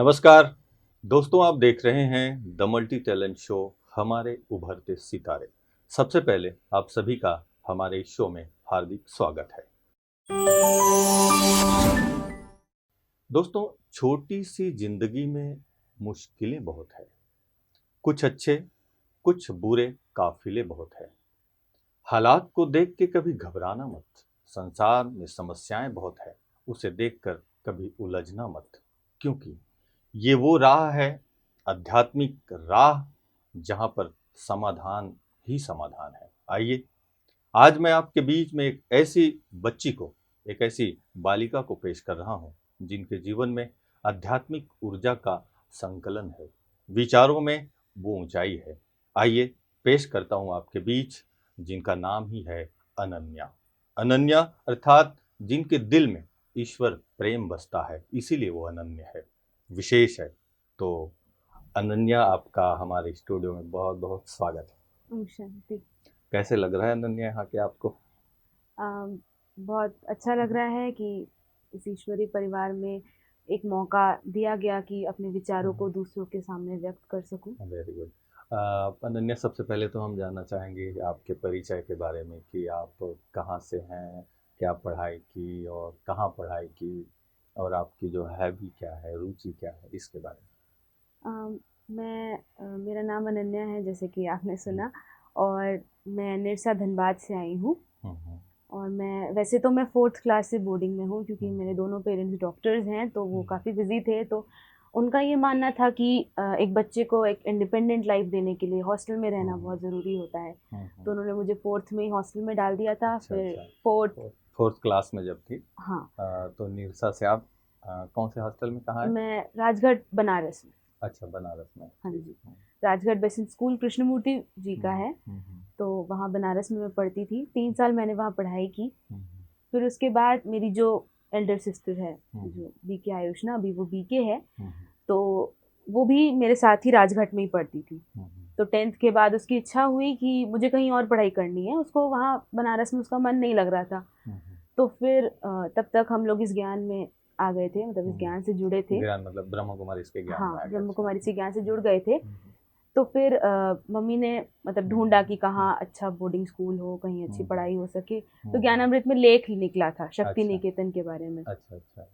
नमस्कार दोस्तों, आप देख रहे हैं द मल्टी टैलेंट शो हमारे उभरते सितारे। सबसे पहले आप सभी का हमारे इस शो में हार्दिक स्वागत है। दोस्तों, छोटी सी जिंदगी में मुश्किलें बहुत है, कुछ अच्छे कुछ बुरे काफिले बहुत है। हालात को देख के कभी घबराना मत, संसार में समस्याएं बहुत है, उसे देखकर कभी उलझना मत, क्योंकि ये वो राह है, आध्यात्मिक राह, जहां पर समाधान ही समाधान है। आइए, आज मैं आपके बीच में एक ऐसी बच्ची को, एक ऐसी बालिका को पेश कर रहा हूं, जिनके जीवन में आध्यात्मिक ऊर्जा का संकलन है, विचारों में वो ऊंचाई है। आइए, पेश करता हूं आपके बीच जिनका नाम ही है अनन्या। अनन्या अर्थात जिनके दिल में ईश्वर प्रेम बसता है, इसीलिए वो अनन्य है, विशेष है। तो अनन्या, आपका हमारे स्टूडियो में बहुत बहुत स्वागत है। शांति। कैसे लग रहा है अनन्या यहाँ के आपको? बहुत अच्छा लग रहा है कि इस ईश्वरीय परिवार में एक मौका दिया गया कि अपने विचारों को दूसरों के सामने व्यक्त कर सकूं। Very good. अनन्या, सबसे पहले तो हम जानना चाहेंगे आपके परिचय के बारे में कि आप कहाँ से हैं, क्या पढ़ाई की और कहाँ पढ़ाई की, और आपकी जो हैबी क्या है, रुचि क्या है, इसके बारे मेरा नाम अनन्या है, जैसे कि आपने में। सुना। और मैं निरसा धनबाद से आई हूँ। हम्म, और मैं वैसे तो मैं 4th क्लास से बोर्डिंग में हूँ, क्योंकि मेरे हम्म, दोनों पेरेंट्स डॉक्टर्स हैं, तो वो हम्म, काफ़ी बिजी थे। तो उनका ये मानना था कि एक बच्चे को एक इंडिपेंडेंट लाइफ देने के लिए हॉस्टल में रहना हम्म, बहुत ज़रूरी होता है। हम्म। तो उन्होंने मुझे 4th में ही हॉस्टल में डाल दिया था। अच्छा फिर अच्छा। 4th। फोर्थ क्लास में जब थी, हाँ। तो निरसा से आप कौन से हॉस्टल में, कहाँ है? मैं राजघाट बनारस में। अच्छा, बनारस में, हाँ ठीक। जी। राजघाट बेसिक स्कूल कृष्णमूर्ति जी का हम्म, है। हम्म, तो वहाँ बनारस में मैं पढ़ती थी, 3 साल मैंने वहाँ पढ़ाई की। हम्म, फिर उसके बाद मेरी जो एल्डर सिस्टर है, हम्म, जो बीके आयुषना, अभी वो बीके है। हम्म, तो वो भी मेरे साथ ही राजघाट में ही पढ़ती थी। हम्म, तो 10th के बाद उसकी इच्छा हुई कि मुझे कहीं और पढ़ाई करनी है, उसको वहाँ बनारस में उसका मन नहीं लग रहा था। हम्म, तो फिर तब तक हम लोग इस ज्ञान में आ गए थे, मतलब इस ज्ञान से जुड़े थे। ज्ञान मतलब ब्रह्म कुमारी इसके ज्ञान हाँ, में आ गया। ब्रह्म अच्छा। कुमारी से ज्ञान से जुड़ गए थे। हम्म, तो फिर मम्मी ने मतलब ढूंढा कि हम्म, कहाँ अच्छा बोर्डिंग स्कूल हो, कहीं अच्छी हम्म, पढ़ाई हो सके। तो हम्म। ज्ञानामृत में लेख निकला था शक्ति अच्छा निकेतन के बारे में। अच्छा अच्छा।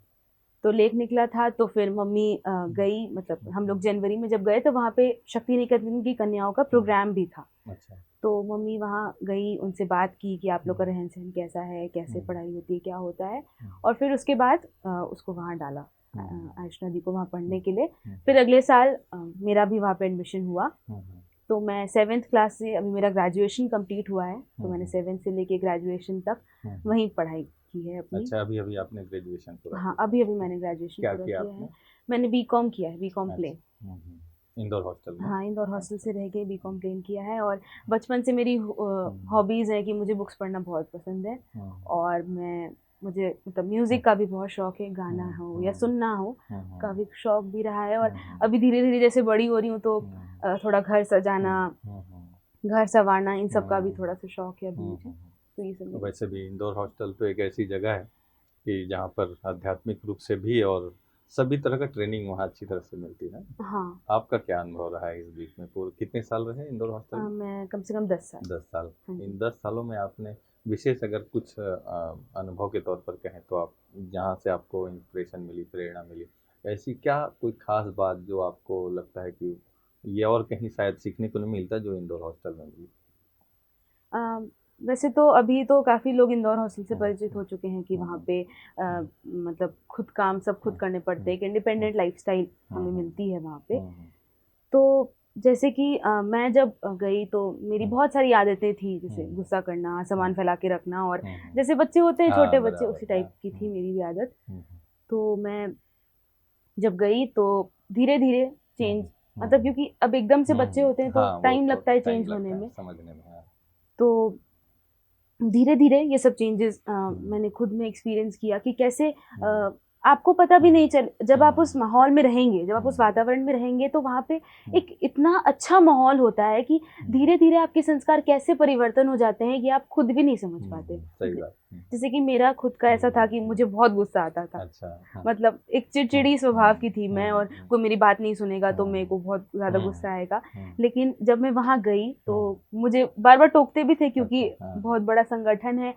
तो लेख निकला था, तो फिर मम्मी हम्म, गई, मतलब हम लोग हम्म, जनवरी में जब गए तो वहाँ पे शक्ति निकेतन की कन्याओं का प्रोग्राम भी था। अच्छा। तो मम्मी वहाँ गई, उनसे बात की कि आप लोग का हम्म, रहन सहन कैसा है, कैसे हम्म, पढ़ाई होती है, क्या होता है। हम्म, और फिर उसके बाद उसको वहाँ डाला, हम्म, आयुष्ना दी को वहाँ हम्म, पढ़ने के लिए। हम्म, फिर अगले साल मेरा भी वहाँ पे एडमिशन हुआ। हम्म, तो मैं 7th क्लास से, अभी मेरा ग्रेजुएशन कंप्लीट हुआ है, तो मैंने हम्म, 7th से लेके ग्रेजुएशन तक हम्म। वहीं पढ़ाई की है अपनी। अच्छा, अभी अभी आपने ग्रेजुएशन पूरा हाँ, किया? अभी अभी मैंने ग्रेजुएशन क्या पूरा किया किया आपने? है। मैंने बीकॉम किया है, बीकॉम प्लेन। अच्छा। इंदौर हॉस्टल में? हाँ, इंदौर हॉस्टल अच्छा से रह अच्छा। के बीकॉम प्लेन किया है। और बचपन से मेरी हम्म, हॉबीज़ है कि मुझे बुक्स पढ़ना बहुत पसंद है। हम्म, और मुझे मतलब हम्म, म्यूज़िक का भी बहुत शौक है, गाना हम्म, हो या हम्म, सुनना हो, का हम्म, भी शौक भी रहा है। और हम्म, अभी धीरे धीरे जैसे बड़ी हो रही हूँ, तो हम्म, थोड़ा घर सजाना, हम्म, घर संवारना, इन सब का भी हम्म, थोड़ा सा शौक है अभी मुझे। हम्म। तो ये सब तो मेरी। वैसे भी इंदौर हॉस्टल तो एक ऐसी जगह है कि जहाँ पर आध्यात्मिक रूप से भी और सभी तरह का ट्रेनिंग वहाँ अच्छी तरह से मिलती है। हाँ। आपका क्या अनुभव रहा है इस बीच में? पूरे कितने साल रहे इंदौर हॉस्टल में? मैं कम से कम 10 साल। 10 साल। हाँ जी। इन 10 सालों में आपने विशेष अगर कुछ अनुभव के तौर पर कहें तो आप जहाँ से आपको इंस्पिरेशन मिली, प्रेरणा मिली, ऐसी क्या कोई खास बात जो आपको लगता है कि ये और कहीं शायद सीखने को नहीं मिलता जो इंदौर हॉस्टल में मिली? अ, वैसे तो अभी तो काफ़ी लोग इंदौर हॉस्टल से हम्म, परिचित हो चुके हैं कि वहाँ हम्म, पे हम्म, मतलब खुद काम सब खुद हम्म, करने पड़ते हम्म, हैं, एक इंडिपेंडेंट लाइफस्टाइल हमें हम्म, मिलती है वहाँ पे। हम्म, तो जैसे कि मैं जब गई तो मेरी हम्म, बहुत सारी आदतें थी, जैसे हम्म, गुस्सा करना, सामान हम्म, फैला के रखना, और हम्म। जैसे बच्चे होते हैं छोटे हाँ, बच्चे, बराबर, उसी हाँ। टाइप की थी मेरी भी आदत। हम्म, तो मैं जब गई तो धीरे धीरे चेंज, हम्म, मतलब हम्म, क्योंकि अब एकदम से बच्चे होते हैं तो हाँ, वो टाइम तो लगता है टाइम चेंज होने लगता है में। समझने में, हाँ। तो धीरे धीरे ये सब चेंजेस हम्म, मैंने खुद में एक्सपीरियंस किया कि कैसे हम्म, आपको पता भी नहीं चल, जब आप उस हम्म, माहौल में रहेंगे, जब आप उस वातावरण में रहेंगे, तो वहाँ पे एक इतना अच्छा माहौल होता है कि धीरे-धीरे आपके संस्कार कैसे परिवर्तन हो जाते हैं, ये आप खुद भी नहीं समझ पाते। सही बात। जैसे कि मेरा खुद का ऐसा था कि मुझे बहुत गुस्सा आता था। अच्छा। मतलब एक चिड़चिड़ी स्वभाव की थी मैं, और कोई मेरी बात नहीं सुनेगा तो मेरे को बहुत ज़्यादा हम्म, गुस्सा आएगा। हम्म, लेकिन जब मैं वहाँ गई तो मुझे बार-बार टोकते भी थे, क्योंकि अच्छा, हाँ, बहुत बड़ा संगठन है,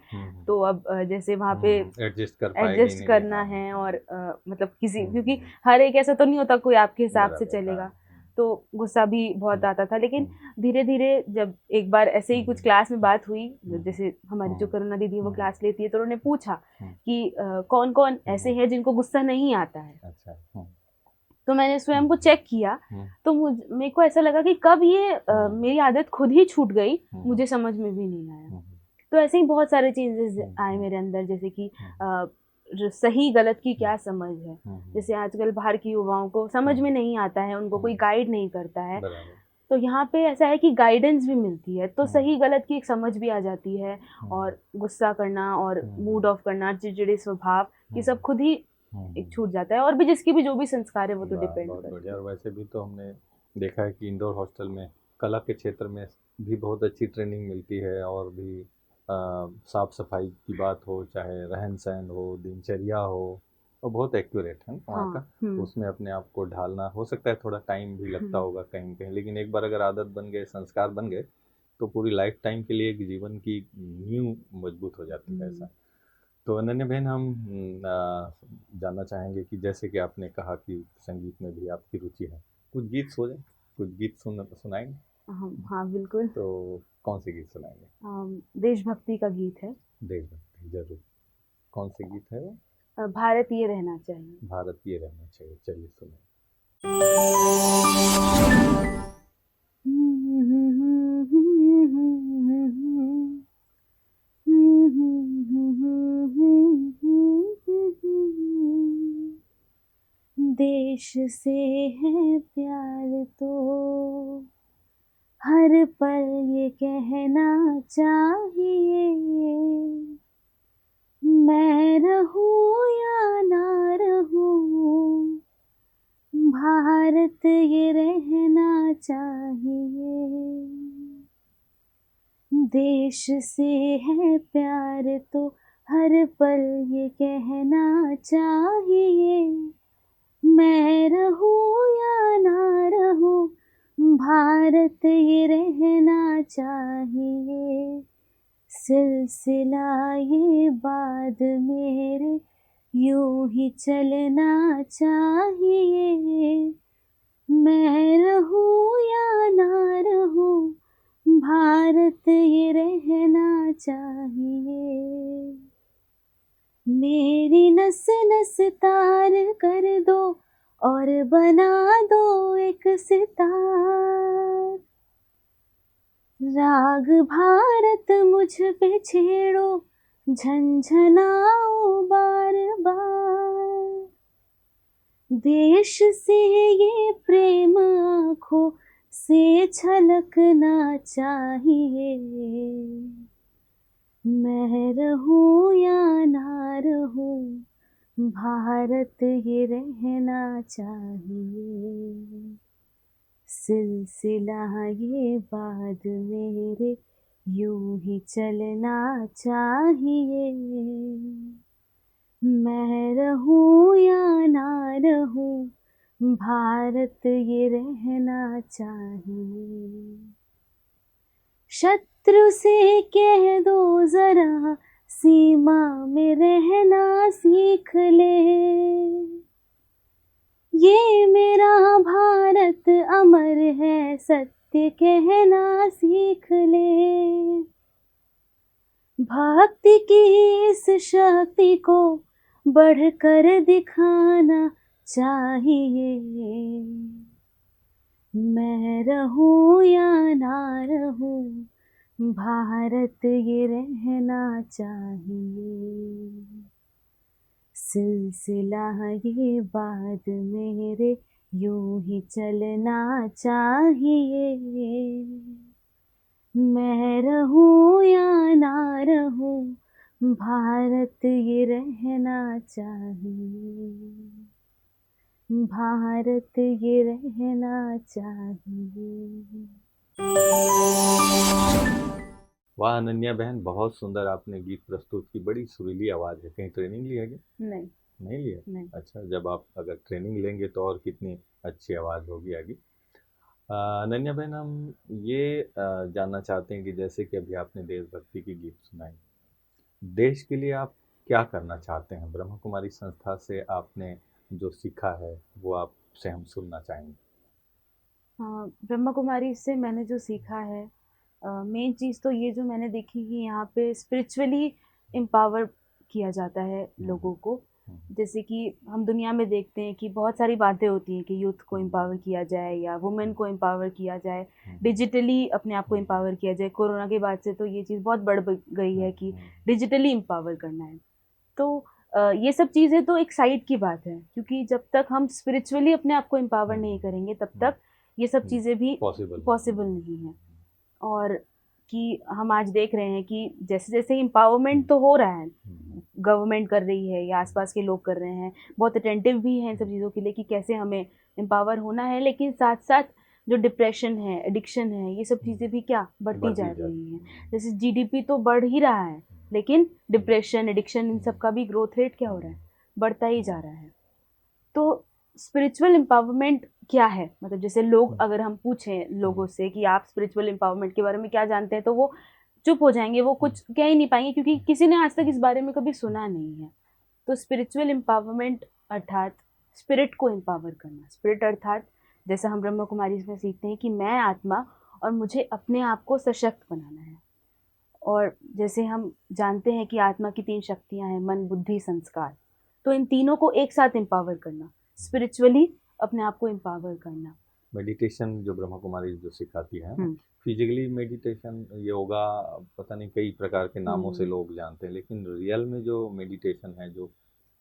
तो अब जैसे वहाँ पे एडजस्ट कर पाएगी एडजस्ट नहीं, करना हाँ, है, और मतलब किसी, क्योंकि हम्म, हर एक ऐसा तो नहीं होता कोई आपके हिसाब से बराबर, हाँ, चलेगा, तो गुस्सा भी बहुत आता था। लेकिन हम्म, धीरे-धीरे जब एक बार ऐसे ही कुछ क्लास में बात हुई, हम्म, जैसे हमारी जो करुणा दीदी है वो हम्म, क्लास लेती है, तो उन्होंने पूछा हम्म, कि कौन-कौन ऐसे हैं जिनको गुस्सा नहीं आता है? अच्छा, तो मैंने स्वयं को चेक किया, हम्म, तो मेरे को ऐसा लगा कि कब ये हम्म, मेरी आदत खुद ही छूट गई, हम्म, मुझे समझ में भी नहीं आया। हम्म, तो ऐसे ही बहुत सारे चेंजेस आए हम्म, मेरे अंदर, जैसे कि हम्म, अ, सही गलत की हम्म, क्या समझ है। हम्म, जैसे आजकल बाहर के युवाओं को समझ में नहीं आता है, उनको कोई गाइड नहीं करता है। बराबर, तो यहाँ पे ऐसा है कि गाइडेंस भी मिलती है, तो हम्म, सही गलत की एक समझ भी आ जाती है, हम्म, और गुस्सा करना और मूड ऑफ करना, चिड़चिड़े स्वभाव, ये सब खुद ही एक हम्म, छूट जाता है, और भी जिसकी भी जो भी संस्कार है वो तो वाह, डिपेंड बहुत बढ़िया। करती और है। वैसे भी तो हमने देखा है कि इंडोर हॉस्टल में कला के क्षेत्र में भी बहुत अच्छी ट्रेनिंग मिलती है, और भी साफ सफाई की बात हो, चाहे रहन सहन हो, दिनचर्या हो, और बहुत एक्यूरेट है ना वहाँ हाँ, का। तो उसमें अपने आप को ढालना, हो सकता है थोड़ा टाइम भी लगता हुँ, होगा कहीं कहीं, लेकिन एक बार अगर आदत बन गए, संस्कार बन गए, तो पूरी लाइफ टाइम के लिए एक जीवन की नींव मजबूत हो जाती है हुँ। ऐसा। तो अनन्या बहन, हम जानना चाहेंगे कि जैसे कि आपने कहा कि संगीत में भी आपकी रुचि है, कुछ गीत कुछ गीत सुनाएंगे? हाँ, बिल्कुल। तो कौन से गीत सुनाएंगे? देशभक्ति का गीत है। देशभक्ति, जरूर। कौन से गीत है वो? भारत ये रहना चाहिए। भारतीय रहना चाहिए, चलिए सुनाए। देश से है प्यार तो हर पल ये कहना चाहिए, मैं रहूं या ना रहूं, भारत ये रहना चाहिए। देश से है प्यार तो हर पल ये कहना चाहिए, मैं रहूं या ना रहूं, भारत ये रहना चाहिए। सिलसिला ये बाद मेरे यूं ही चलना चाहिए, मैं रहूं या ना रहूं, भारत ये रहना चाहिए। मेरी नस नस तार कर दो और बना दो एक सितार, राग भारत मुझ पे छेड़ो, झंझनाओ बार बार। देश से ये प्रेम आँखों से छलकना चाहिए, मैं रहूं या ना रहूं, भारत ये रहना चाहिए। सिलसिला ये बाद मेरे यूं ही चलना चाहिए, मैं रहूं या ना रहूं, भारत ये रहना चाहिए। शत्रु से कह दो जरा सीमा में रहना सीख ले, ये मेरा भारत अमर है सत्य कहना सीख ले। भक्ति की इस शक्ति को बढ़कर दिखाना चाहिए, मैं रहूं या ना रहूं, भारत ये रहना चाहिए। सिलसिला ये बाद मेरे यूं ही चलना चाहिए, मैं रहूं या ना रहूं, भारत ये रहना चाहिए, भारत ये रहना चाहिए। वाह अनन्या बहन, बहुत सुंदर आपने गीत प्रस्तुत की। बड़ी सुरीली आवाज़ है। कहीं ट्रेनिंग ली है क्या? नहीं, नहीं लिया? नहीं। अच्छा, जब आप अगर ट्रेनिंग लेंगे तो और कितनी अच्छी आवाज़ होगी आगे। अनन्या बहन, हम ये जानना चाहते हैं कि जैसे कि अभी आपने देशभक्ति की गीत सुनाई, देश के लिए आप क्या करना चाहते हैं? ब्रह्म कुमारी संस्था से आपने जो सीखा है वो आपसे हम सुनना चाहेंगे। ब्रह्मा कुमारी से मैंने जो सीखा है, मेन चीज़ तो ये जो मैंने देखी कि यहाँ पे स्पिरिचुअली एम्पावर किया जाता है लोगों को। जैसे कि हम दुनिया में देखते हैं कि बहुत सारी बातें होती हैं कि यूथ को एम्पावर किया जाए या वुमेन को एम्पावर किया जाए, डिजिटली अपने आप को एम्पावर किया जाए। कोरोना के बाद से तो ये चीज़ बहुत बढ़ गई है कि डिजिटली एम्पावर करना है। तो ये सब चीज़ें तो एक साइड की बात है, क्योंकि जब तक हम स्पिरिचुअली अपने आप को एम्पावर नहीं करेंगे तब तक ये सब चीज़ें भी पॉसिबल नहीं है। और कि हम आज देख रहे हैं कि जैसे-जैसे एम्पावरमेंट तो हो रहा है, गवर्नमेंट कर रही है या आस-पास के लोग कर रहे हैं, बहुत अटेंटिव भी हैं इन सब चीज़ों के लिए कि कैसे हमें एम्पावर होना है, लेकिन साथ-साथ जो डिप्रेशन है, एडिक्शन है, ये सब चीज़ें भी क्या बढ़ती जा रही हैं। जैसे जीडीपी तो बढ़ ही रहा है, लेकिन डिप्रेशन, एडिक्शन इन सब का भी ग्रोथ रेट क्या हो रहा है? बढ़ता ही जा रहा है। तो स्पिरिचुअल एम्पावरमेंट क्या है? मतलब जैसे लोग, अगर हम पूछें लोगों से कि आप स्पिरिचुअल एम्पावरमेंट के बारे में क्या जानते हैं, तो वो चुप हो जाएँगे, वो कुछ कह ही नहीं पाएँगे क्योंकि किसी ने आज तक इस बारे में कभी सुना नहीं है। तो स्पिरिचुअल एम्पावरमेंट अर्थात स्पिरिट को एम्पावर करना। स्पिरिट अर्थात जैसा हम ब्रह्म कुमारी में सीखते हैं कि मैं आत्मा और मुझे अपने आप को सशक्त बनाना है। और जैसे हम जानते हैं कि आत्मा की 3 शक्तियाँ हैं, मन, बुद्धि, संस्कार। तो इन तीनों को एक साथ एम्पावर करना, स्पिरिचुअली अपने आप को एम्पावर करना। मेडिटेशन जो ब्रह्मा कुमारी जो सिखाती है ना, हुँ। फिजिकली मेडिटेशन, योगा, पता नहीं कई प्रकार के नामों से हुँ। लोग जानते हैं, लेकिन रियल में जो मेडिटेशन है, जो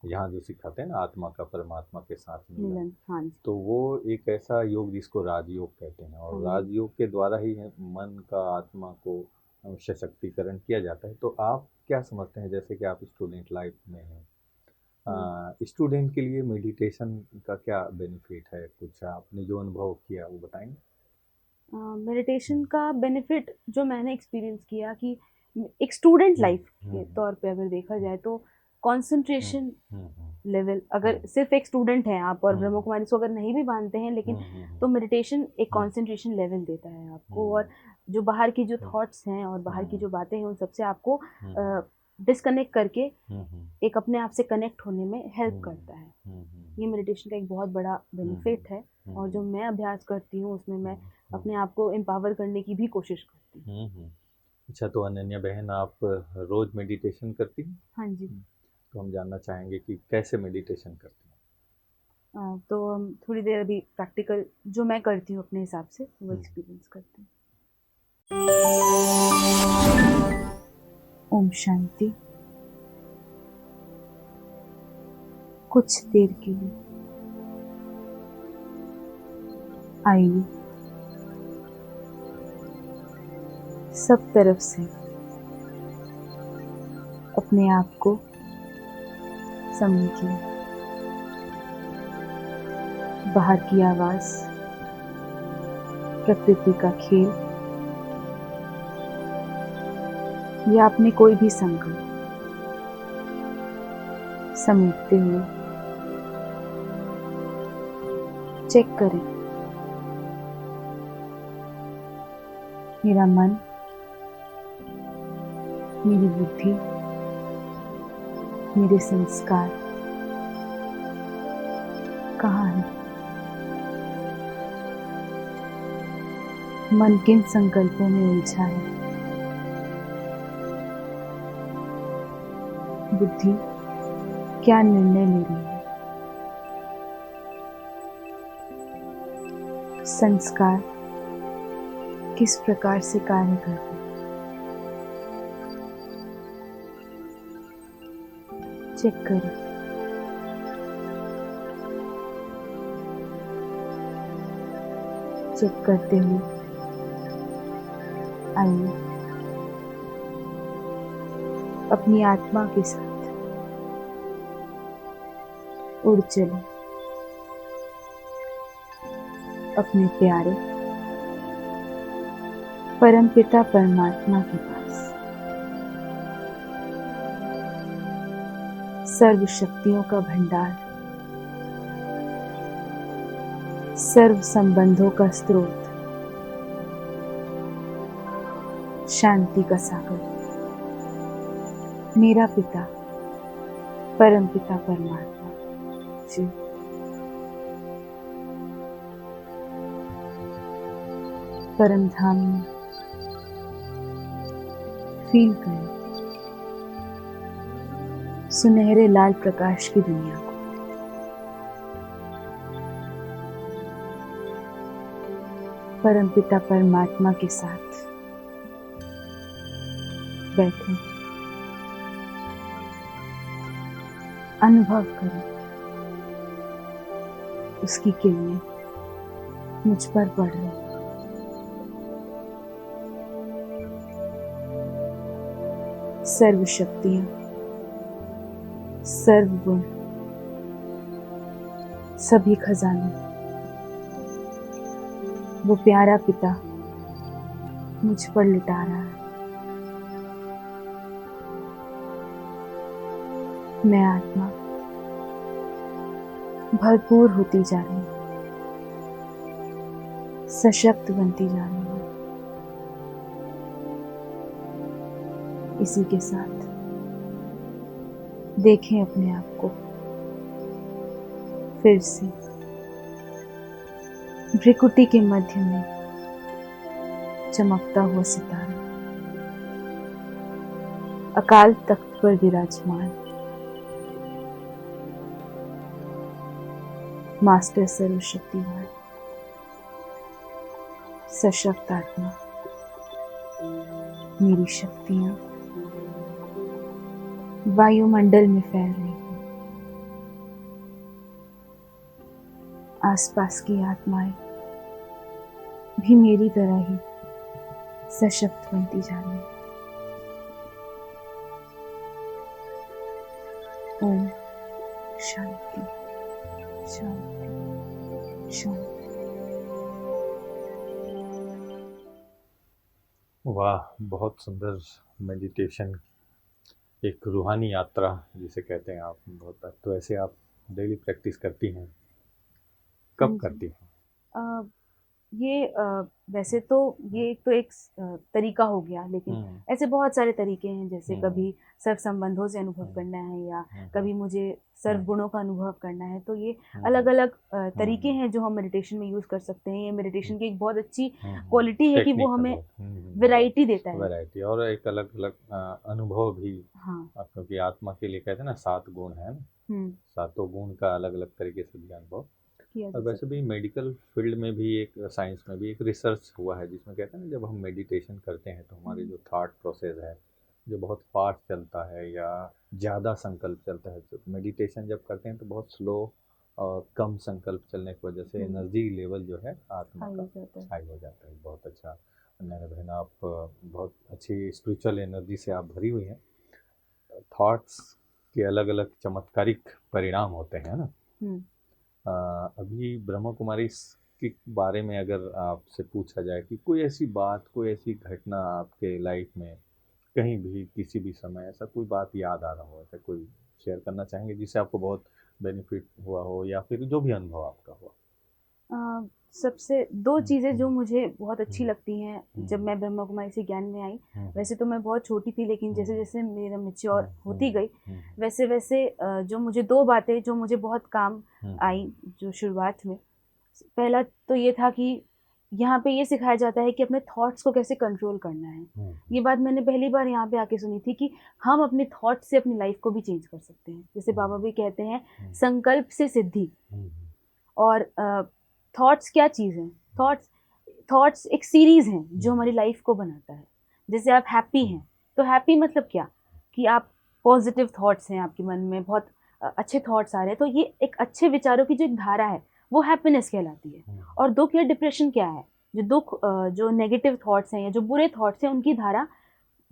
यहाँ जो सिखाते हैं ना, आत्मा का परमात्मा के साथ मिलन, मिलन, हाँ जी। तो वो एक ऐसा योग जिसको राजयोग कहते हैं, और हाँ जी। राजयोग के द्वारा ही मन का, आत्मा को सशक्तिकरण किया जाता है। तो आप क्या समझते हैं, जैसे कि आप स्टूडेंट लाइफ में हैं, स्टूडेंट के लिए मेडिटेशन का क्या बेनिफिट है? कुछ आपने जो अनुभव किया वो बताएंगे? मेडिटेशन का बेनिफिट जो मैंने एक्सपीरियंस किया कि एक स्टूडेंट लाइफ के तौर पे अगर देखा जाए तो कंसंट्रेशन लेवल, अगर सिर्फ एक स्टूडेंट हैं आप और ब्रह्म कुमारी को अगर नहीं भी मानते हैं, लेकिन तो मेडिटेशन एक कंसंट्रेशन लेवल देता है आपको, और जो बाहर की जो थॉट्स हैं और बाहर की जो बातें हैं उन सबसे आपको डिस्कनेक्ट करके एक अपने आप से कनेक्ट होने में हेल्प करता है। ये मेडिटेशन का एक बहुत बड़ा बेनिफिट है, और जो मैं अभ्यास करती हूँ उसमें मैं अपने आप को एम्पावर करने की भी कोशिश करती हूँ। अच्छा, तो अनन्या बहन, आप रोज मेडिटेशन करती हैं? हाँ जी। तो हम जानना चाहेंगे कि कैसे मेडिटेशन करती तो हम थोड़ी देर अभी प्रैक्टिकल जो मैं करती हूँ अपने हिसाब से वो एक्सपीरियंस करते हैं। ओम शांति। कुछ देर के लिए आइए सब तरफ से अपने आप को समेटिए। बाहर की आवाज, प्रकृति का खेल या अपने कोई भी संकल्प समेटते हुए चेक करें, मेरा मन, मेरी बुद्धि, मेरे संस्कार कहाँ है? मन किन संकल्पों में उलझा है? बुद्धि क्या निर्णय ले रही है? संस्कार किस प्रकार से कार्य कर रहे हैं? चेक करें। चेक करते हुए आइए अपनी आत्मा के साथ उड़ चले अपने प्यारे परमपिता परमात्मा के पास। सर्व शक्तियों का भंडार, सर्व संबंधों का स्रोत, शांति का सागर, मेरा पिता परमपिता परमात्मा जी। परम धाम में फील करें सुनहरे लाल प्रकाश की दुनिया को। परमपिता परमात्मा के साथ बैठें, अनुभव करें उसकी किरणें मुझ पर पड़ रही हैं। सर्व शक्तियां, सर्व गुण, सभी खजाने वो प्यारा पिता मुझ पर लुटा रहा है। मैं आत्मा भरपूर होती जा रही हूँ, सशक्त बनती जा रही हूँ। इसी के साथ देखें अपने आप को फिर से भ्रिकुटी के मध्य में चमकता हुआ सितारा, अकाल तख्त पर विराजमान मास्टर सर्वशक्तिवान, सशक्त आत्मा। मेरी शक्तियां वायुमंडल में फैल रही हैं। आसपास की आत्माएं भी मेरी तरह ही सशक्त बनती जा रही हैं। ओम शांति शांति शांति। वाह, बहुत सुंदर मेडिटेशन, एक रूहानी यात्रा जिसे कहते हैं आप। बहुत तो ऐसे आप डेली प्रैक्टिस करती हैं, कब करती हैं? वैसे तो ये तो एक तरीका हो गया, लेकिन ऐसे बहुत सारे तरीके हैं। जैसे कभी सर्व संबंधों से अनुभव करना है, या कभी मुझे सर्व गुणों का अनुभव करना है, तो ये अलग अलग तरीके हैं जो हम मेडिटेशन में यूज़ कर सकते हैं। ये मेडिटेशन की एक बहुत अच्छी क्वालिटी है कि वो हमें वैरायटी देता है, वैरायटी और एक अलग अलग अनुभव भी। हाँ, क्योंकि आत्मा के लिए कहते हैं ना 7 गुण है ना, 7 गुण का अलग अलग तरीके से भी अनुभव। और वैसे भी मेडिकल फील्ड में भी, एक साइंस में भी एक रिसर्च हुआ है जिसमें कहते हैं ना, जब हम मेडिटेशन करते हैं तो हमारे जो थॉट प्रोसेस है जो बहुत फास्ट चलता है या ज़्यादा संकल्प चलता है, तो मेडिटेशन जब करते हैं तो बहुत स्लो और कम संकल्प चलने की वजह से एनर्जी लेवल जो है आत्मा का हाई हो जाता है। बहुत अच्छा नैना बहन, आप बहुत अच्छी स्पिरिचुअल एनर्जी से आप भरी हुई हैं। थॉट्स के अलग अलग चमत्कारिक परिणाम होते हैं ना। अभी ब्रह्मा कुमारी के बारे में अगर आपसे पूछा जाए कि कोई ऐसी बात, कोई ऐसी घटना आपके लाइफ में कहीं भी किसी भी समय ऐसा कोई बात याद आ रहा हो, ऐसा कोई शेयर करना चाहेंगे जिससे आपको बहुत बेनिफिट हुआ हो, या फिर जो भी अनुभव आपका हुआ? सबसे 2 चीज़ें जो मुझे बहुत अच्छी लगती हैं जब मैं ब्रह्मा कुमारी से ज्ञान में आई। वैसे तो मैं बहुत छोटी थी, लेकिन जैसे जैसे मेरा मैच्योर होती गई, वैसे वैसे जो मुझे 2 बातें जो मुझे बहुत काम आई जो शुरुआत में, पहला तो ये था कि यहाँ पे ये सिखाया जाता है कि अपने थॉट्स को कैसे कंट्रोल करना है। ये बात मैंने पहली बार यहाँ पे आके सुनी थी कि हम अपने थॉट्स से अपनी लाइफ को भी चेंज कर सकते हैं। जैसे बाबा भी कहते हैं, संकल्प से सिद्धि। और थॉट्स क्या चीज़ हैं? थॉट्स एक सीरीज़ हैं जो हमारी लाइफ को बनाता है। जैसे आप हैप्पी हैं, तो हैप्पी मतलब क्या? कि आप पॉजिटिव थॉट्स हैं, आपके मन में बहुत अच्छे थॉट्स आ रहे हैं, तो ये एक अच्छे विचारों की जो एक धारा है वो हैप्पीनेस कहलाती है। और दुख या डिप्रेशन क्या है? जो नेगेटिव थॉट्स हैं या जो बुरे थॉट्स हैं, उनकी धारा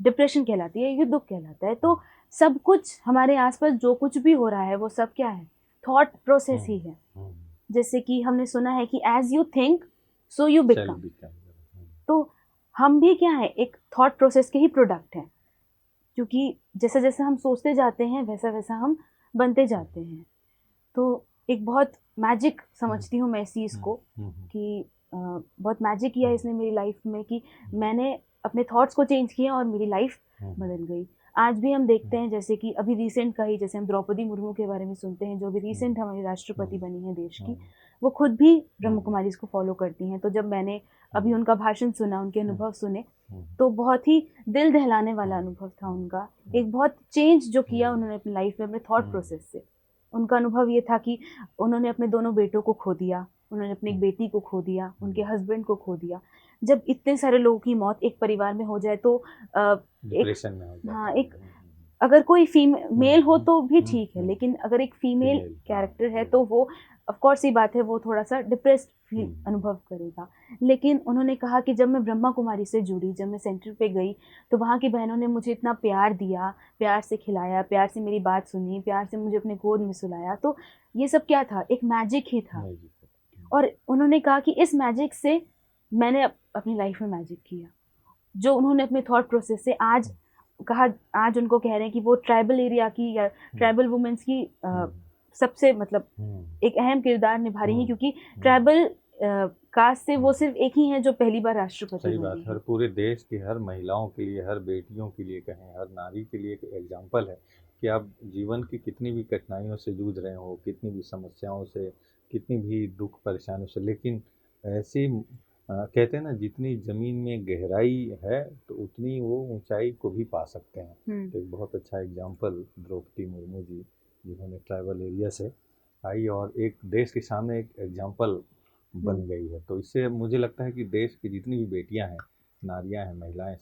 डिप्रेशन कहलाती है, ये दुख कहलाता है। तो सब कुछ हमारे आसपास जो कुछ भी हो रहा है वो सब क्या है, थॉट प्रोसेस ही है। जैसे कि हमने सुना है कि as you think so you become, तो हम भी क्या है, एक थॉट प्रोसेस के ही प्रोडक्ट हैं, क्योंकि जैसे जैसे हम सोचते जाते हैं वैसा वैसा हम बनते जाते हैं। तो एक बहुत मैजिक समझती हूँ मैं इस चीज़ को कि बहुत मैजिक किया इसने मेरी लाइफ में कि मैंने अपने थॉट्स को चेंज किया और मेरी लाइफ बदल गई। आज भी हम देखते हैं, जैसे कि अभी रिसेंट का ही, जैसे हम द्रौपदी मुर्मू के बारे में सुनते हैं जो अभी रिसेंट हमारी राष्ट्रपति बनी है देश की, वो खुद भी ब्रह्म कुमारी को फॉलो करती हैं। तो जब मैंने अभी उनका भाषण सुना, उनके अनुभव सुने, तो बहुत ही दिल दहलाने वाला अनुभव था उनका। एक बहुत चेंज जो किया उन्होंने अपनी लाइफ में अपने थॉट प्रोसेस से। उनका अनुभव ये था कि उन्होंने अपने दोनों बेटों को खो दिया, उन्होंने अपनी एक बेटी को खो दिया, उनके हस्बैंड को खो दिया। जब इतने सारे लोगों की मौत एक परिवार में हो जाए तो डिप्रेशन में हो जाता हाँ, है। एक अगर कोई मेल हो तो भी ठीक है, लेकिन अगर एक फीमेल कैरेक्टर है तो वो ऑफ कोर्स ही बात है, वो थोड़ा सा डिप्रेस्ड फील अनुभव करेगा। लेकिन उन्होंने कहा कि जब मैं ब्रह्मा कुमारी से जुड़ी, जब मैं सेंटर पे गई, तो वहाँ की बहनों ने मुझे इतना प्यार दिया, प्यार से खिलाया, प्यार से मेरी बात सुनी, प्यार से मुझे अपने गोद में सुलाया। तो ये सब क्या था, एक मैजिक ही था। और उन्होंने कहा कि इस मैजिक से मैंने अपनी लाइफ में मैजिक किया, जो उन्होंने अपने थॉट प्रोसेस से आज कहा, आज उनको कह रहे हैं कि वो ट्राइबल एरिया की या ट्राइबल वुमेन्स की सबसे मतलब एक अहम किरदार निभा रही हैं, क्योंकि ट्राइबल कास्ट से वो सिर्फ एक ही हैं जो पहली बार राष्ट्रपति सही बनी बात है। हर पूरे देश की हर महिलाओं के लिए, हर बेटियों के लिए कहें, हर नारी के लिए एक एग्जाम्पल है कि आप जीवन की कितनी भी कठिनाइयों से जूझ रहे हो, कितनी भी समस्याओं से, कितनी भी दुख परेशानियों से, लेकिन ऐसी कहते हैं ना, जितनी ज़मीन में गहराई है तो उतनी वो ऊंचाई को भी पा सकते हैं। तो एक बहुत अच्छा एग्जाम्पल द्रौपदी मुर्मू जी, जिन्होंने ट्राइबल एरिया से आई और एक देश के सामने एक एग्जाम्पल बन गई है। तो इससे मुझे लगता है कि देश की जितनी भी बेटियां हैं, नारियां हैं, महिलाएं,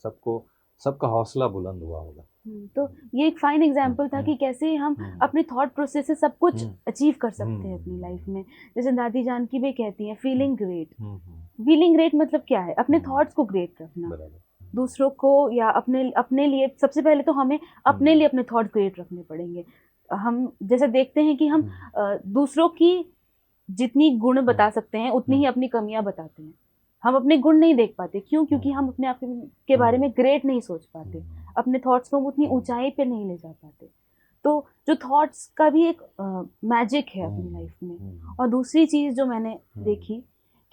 सबका हौसला बुलंद हुआ होगा। तो ये एक फाइन एग्जाम्पल था कि कैसे हम अपने थॉट प्रोसेस से सब कुछ अचीव कर सकते हैं अपनी लाइफ में। जैसे दादी जान की भी कहती हैं, फीलिंग ग्रेट। फीलिंग ग्रेट मतलब क्या है, अपने थॉट्स को ग्रेट रखना, दूसरों को या अपने लिए। सबसे पहले तो हमें अपने लिए अपने थॉट ग्रेट रखने पड़ेंगे। हम जैसे देखते हैं कि हम दूसरों की जितनी गुण बता सकते हैं उतनी ही अपनी कमियां बताते हैं। हम अपने गुण नहीं देख पाते, क्यों? क्योंकि हम अपने आप के बारे में ग्रेट नहीं सोच पाते, अपने थॉट्स को उतनी ऊंचाई पे नहीं ले जा पाते। तो जो थॉट्स का भी एक मैजिक है अपनी लाइफ में। और दूसरी चीज जो मैंने देखी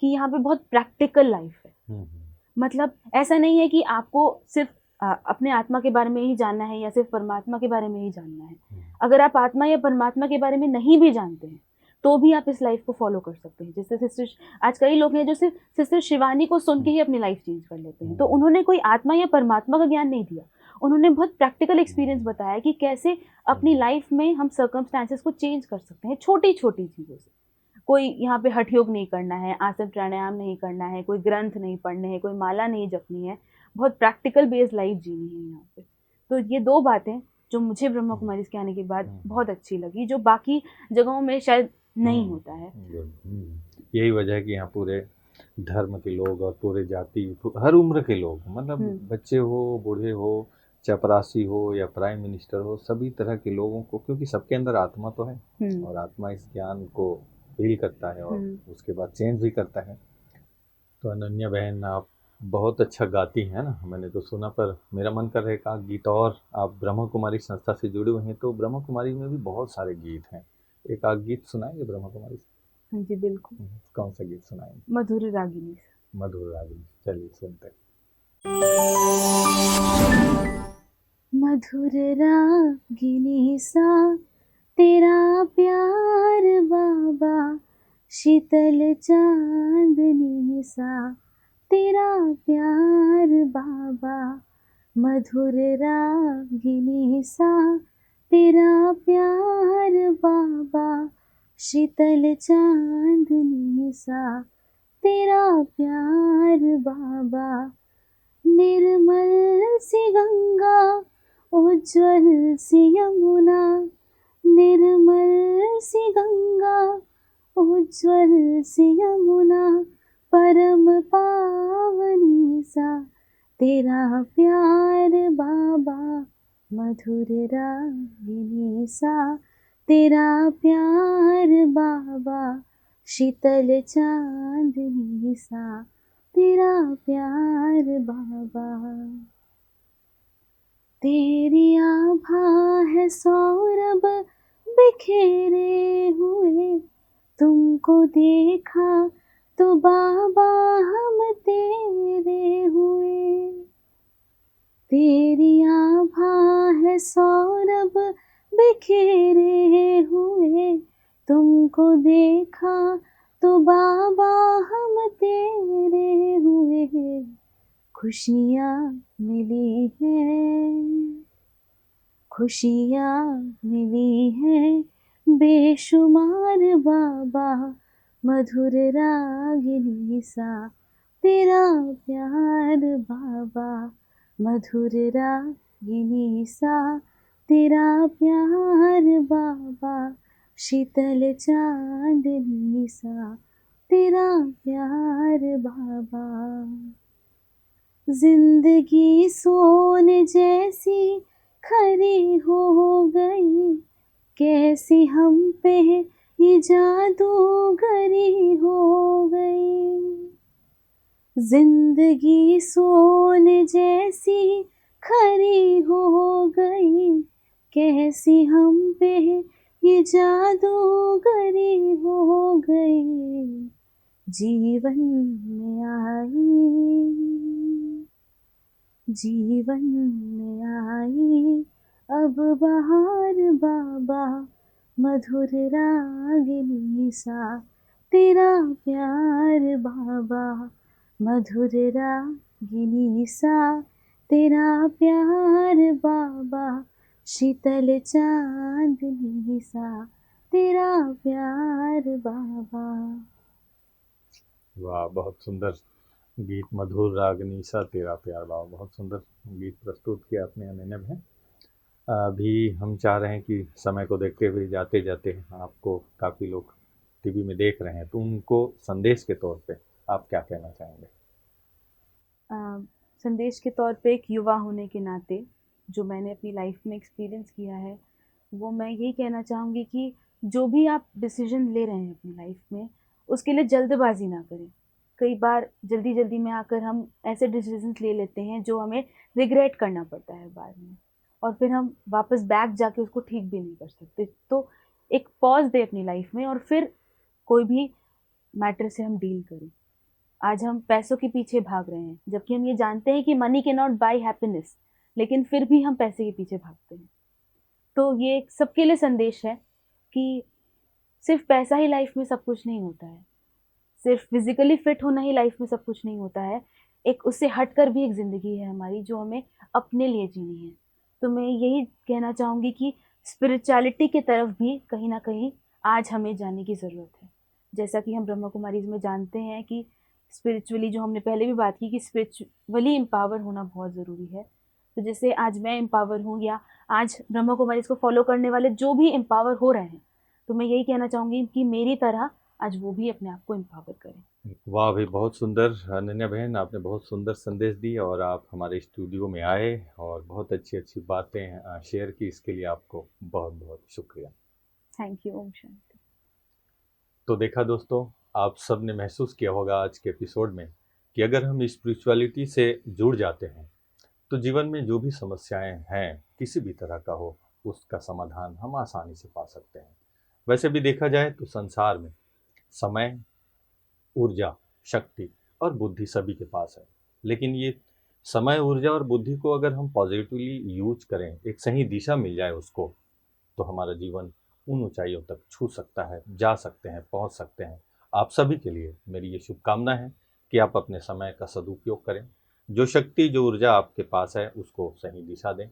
कि यहाँ पे बहुत प्रैक्टिकल लाइफ है। मतलब ऐसा नहीं है कि आपको सिर्फ अपने आत्मा के बारे में ही जानना है या सिर्फ परमात्मा के बारे में ही जानना है। अगर आप आत्मा या परमात्मा के बारे में नहीं भी जानते हैं तो भी आप इस लाइफ को फॉलो कर सकते हैं। जैसे सिस्टर, आज कई लोग हैं जो सिर्फ सिस्टर शिवानी को सुन के ही अपनी लाइफ चेंज कर लेते हैं। तो उन्होंने कोई आत्मा या परमात्मा का ज्ञान नहीं दिया, उन्होंने बहुत प्रैक्टिकल एक्सपीरियंस बताया कि कैसे अपनी लाइफ में हम सर्कमस्टांसेस को चेंज कर सकते हैं छोटी छोटी चीज़ों से। कोई यहाँ पे हठ योग नहीं करना है, आसन प्राणायाम नहीं करना है, कोई ग्रंथ नहीं पढ़ने हैं, कोई माला नहीं जपनी है, बहुत प्रैक्टिकल बेस्ड लाइफ जीनी है यहाँ पे। तो ये दो बातें जो मुझे ब्रह्मा कुमारी के आने के बाद बहुत अच्छी लगी, जो बाकी जगहों में शायद नहीं होता है। यही वजह है कि यहाँ पूरे धर्म के लोग और पूरे जाति, हर उम्र के लोग, मतलब बच्चे हो, बूढ़े हो, चपरासी हो या प्राइम मिनिस्टर हो, सभी तरह के लोगों को, क्योंकि सबके अंदर आत्मा तो है और आत्मा इस ज्ञान को फील करता है और उसके बाद चेंज भी करता है। तो अनन्या बहन, आप बहुत अच्छा गाती हैं ना, मैंने तो सुना, पर मेरा मन कर रहा है एक गीत और। आप ब्रह्मा कुमारी संस्था से जुड़े हुए हैं, तो ब्रह्मा कुमारी में भी बहुत सारे गीत हैं, एक आध गीत सुनाएंगे ब्रह्मा कुमारी से? हाँ जी बिल्कुल। कौन सा गीत सुनाएंगे? मधुर रागिनी। मधुर रागिनी, चलिए सुनते हैं। मधुर रागिनी सा तेरा प्यार बाबा, शीतल चांदनी सा तेरा प्यार बाबा, मधुर रागिनी सा तेरा प्यार बाबा, शीतल चांदनी सा तेरा प्यार बाबा, निर्मल सी गंगा उज्ज्वल सी यमुना, निर्मल सी गंगा उज्ज्वल सी यमुना, परम पावनी सा तेरा प्यार बाबा मधुर रागिनी सा, तेरा प्यार बाबा शीतल चांदनी सा, तेरा प्यार बाबा। तेरी आभा है सौरभ बिखेरे हुए, तुमको देखा तो बाबा हम तेरे हुए। तेरी आभा है सौरभ बिखेरे हुए, तुमको देखा तो बाबा हम तेरे हुए। खुशियाँ मिली हैं, खुशियाँ मिली हैं बेशुमार बाबा मधुर रागिनी सा, तेरा प्यार बाबा मधुर रागिनी सा, तेरा प्यार बाबा शीतल चांदनी सा, तेरा प्यार बाबा। जिंदगी सोने जैसी खरी हो गई, कैसी हम पे ये जादूगरी हो गई। जिंदगी सोने जैसी खरी हो गई, कैसी हम पे ये जादूगरी हो गई। जीवन में आई, जीवन में आई अब बहार बाबा मधुर रागिनी सा, तेरा प्यार बाबा मधुर रागिनी सा, तेरा प्यार बाबा शीतल चांदनी सा, तेरा प्यार बाबा। वाह, बहुत सुंदर गीत। मधुर रागनी सा तेरा प्यार बाबा, बहुत सुंदर गीत प्रस्तुत किया आपने अनन्या बहन। अभी हम चाह रहे हैं कि समय को देखते हुए जाते जाते आपको काफ़ी लोग टीवी में देख रहे हैं, तो उनको संदेश के तौर पे आप क्या कहना चाहेंगे? संदेश के तौर पे एक युवा होने के नाते जो मैंने अपनी लाइफ में एक्सपीरियंस किया है, वो मैं यही कहना चाहूँगी कि जो भी आप डिसीजन ले रहे हैं अपनी लाइफ में, उसके लिए जल्दबाजी ना करें। कई बार जल्दी जल्दी में आकर हम ऐसे डिसीजंस ले लेते हैं जो हमें रिग्रेट करना पड़ता है बाद में, और फिर हम वापस बैक जाके उसको ठीक भी नहीं कर सकते। तो एक पॉज दे अपनी लाइफ में और फिर कोई भी मैटर से हम डील करें। आज हम पैसों के पीछे भाग रहे हैं, जबकि हम ये जानते हैं कि money can not buy happiness, लेकिन फिर भी हम पैसे के पीछे भागते हैं। तो ये एक सबके लिए संदेश है कि सिर्फ पैसा ही लाइफ में सब कुछ नहीं होता है, सिर्फ फिजिकली फिट होना ही लाइफ में सब कुछ नहीं होता है। एक उससे हटकर भी एक ज़िंदगी है हमारी जो हमें अपने लिए जीनी है। तो मैं यही कहना चाहूँगी कि स्पिरिचुअलिटी की तरफ भी कहीं ना कहीं आज हमें जाने की ज़रूरत है। जैसा कि हम ब्रह्मा कुमारीज में जानते हैं कि स्पिरिचुअली, जो हमने पहले भी बात की कि स्पिरिचुअली एम्पावर होना बहुत ज़रूरी है। तो जैसे आज मैं एम्पावर हूँ, या आज ब्रह्मा कुमारीज को फॉलो करने वाले जो भी एम्पावर हो रहे हैं, तो मैं यही कहना चाहूँगी कि मेरी तरह आज वो भी अपने आप को एम्पावर करें। वाह भाई, बहुत सुंदर अनन्या बहन, आपने बहुत सुंदर संदेश दी और आप हमारे स्टूडियो में आए और बहुत अच्छी अच्छी बातें शेयर की, इसके लिए आपको बहुत बहुत शुक्रिया। Thank you. ओम शांति। तो देखा दोस्तों, आप सब ने महसूस किया होगा आज के एपिसोड में कि अगर हम स्पिरिचुअलिटी से जुड़ जाते हैं तो जीवन में जो भी समस्याएं हैं, किसी भी तरह का हो, उसका समाधान हम आसानी से पा सकते हैं। वैसे भी देखा जाए तो संसार में समय, ऊर्जा, शक्ति और बुद्धि सभी के पास है, लेकिन ये समय, ऊर्जा और बुद्धि को अगर हम पॉजिटिवली यूज करें, एक सही दिशा मिल जाए उसको, तो हमारा जीवन उन ऊंचाइयों तक छू सकता है, जा सकते हैं, पहुंच सकते हैं। आप सभी के लिए मेरी ये शुभकामना है कि आप अपने समय का सदुपयोग करें, जो शक्ति, जो ऊर्जा आपके पास है उसको सही दिशा दें,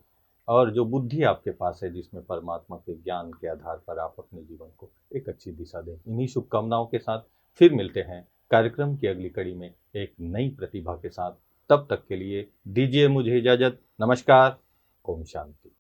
और जो बुद्धि आपके पास है जिसमें परमात्मा के ज्ञान के आधार पर आप अपने जीवन को एक अच्छी दिशा दें। इन्हीं शुभकामनाओं के साथ फिर मिलते हैं कार्यक्रम की अगली कड़ी में एक नई प्रतिभा के साथ। तब तक के लिए दीजिए मुझे इजाजत। नमस्कार। ओम शांति।